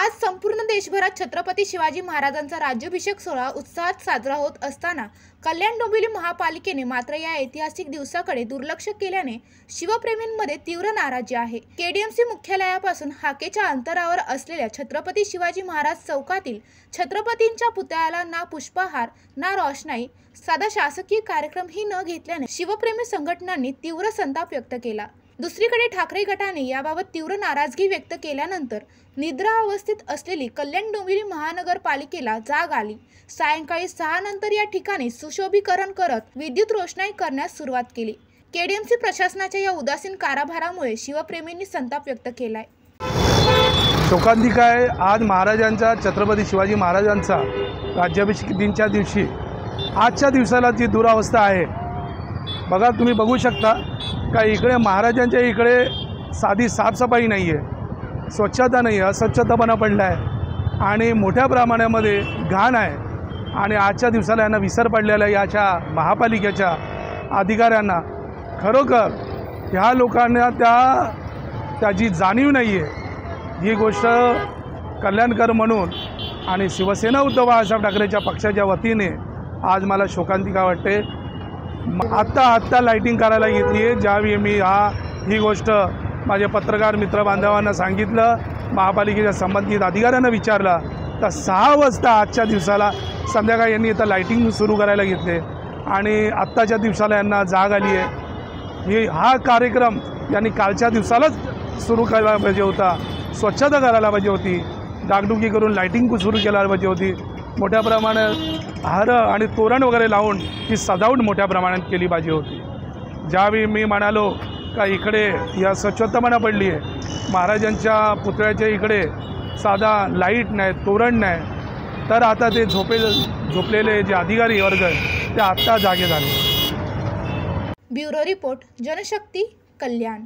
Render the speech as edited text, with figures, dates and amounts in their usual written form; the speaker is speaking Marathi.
आज संपूर्ण देशभरात छत्रपती शिवाजी महाराजांचा राज्याभिषेक सोहळा उत्साहात साजरा होत असताना कल्याण डोंबिवली महापालिकेने मात्र या ऐतिहासिक दिवसाकडे दुर्लक्ष केल्याने शिवप्रेमींमध्ये तीव्र नाराजी आहे। केडीएमसी मुख्यालयापासून हाकेच्या अंतरावर असलेल्या छत्रपती शिवाजी महाराज चौकातील छत्रपतींच्या पुतळ्याला ना पुष्पहार ना रोषणाई, साधा शासकीय कार्यक्रमही न घेतल्याने शिवप्रेमी संघटनांनी तीव्र संताप व्यक्त केला। दुसरीकडे ठाकरे गटाने याबाबत तीव्र नाराजगी व्यक्त केल्यानंतर निद्रा अवस्थेत असलेली कल्याण डोंबिवली महानगरपालिकेला जाग आली। सायंकाळी 6 नंतर या ठिकाणी सुशोभीकरण करत विद्युत रोषणाई करण्यास सुरुवात केली। केडीएमसी प्रशासनाच्या या उदासीन कारभारामुळे शिवप्रेमींनी संताप व्यक्त केलाय। शोकांतिका आहे आज महाराजांचा, छत्रपती शिवाजी महाराजांचा राज्याभिषेक दिनाच्या दिवशी आजच्या दिवसाला जी दुरावस्था आहे बघा, तुम्ही बघू शकता का इकडे महाराजांच्या इकडे साधी साफसफाई नाही आहे, स्वच्छता नाही आहे, अस्वच्छतापणा पडला आहे आणि मोठ्या प्रमाणामध्ये घाण आहे। आणि आजच्या दिवसाला यांना विसर पडलेला याच्या महापालिकेच्या अधिकाऱ्यांना खरोखर ह्या लोकांना त्याची जाणीव नाही आहे। ही गोष्ट कल्याणकर म्हणून आणि शिवसेना उद्धव बाळासाहेब ठाकरेच्या पक्षाच्या वतीने आज मला शोकांतिका वाटते। आत्ता लाईटिंग करायला घेतली आहे। ज्यावेळी मी ही गोष्ट माझे पत्रकार मित्र बांधवांना सांगितलं, महापालिकेच्या संबंधित अधिकाऱ्यांना विचारलं, तर 6 वाजता आजच्या दिवसाला संध्याकाळी यांनी इथं लाईटिंग सुरू करायला घेतले आणि आत्ताच्या दिवसाला यांना जाग आली आहे। हा कार्यक्रम यांनी कालच्या दिवसालाच सुरू करायला पाहिजे होता, स्वच्छता करायला पाहिजे होती, डागडुगी करून लाईटिंग सुरू करायला पाहिजे होती, मोठ्या प्रमाणात हार आणि तोरण वगैरे लावून ही सजावट मोठ्या प्रमाणात केली पाहिजे होती। ज्यावेळी मी म्हणालो का इकडे या स्वच्छतापणा पडली आहे, महाराजांच्या पुतळ्याच्या इकडे साधा लाईट नाही, तोरण नाही, तर आता ते झोपलेले जे अधिकारी वर्ग ते आत्ता जागे झाले। ब्युरो रिपोर्ट, जनशक्ती, कल्याण।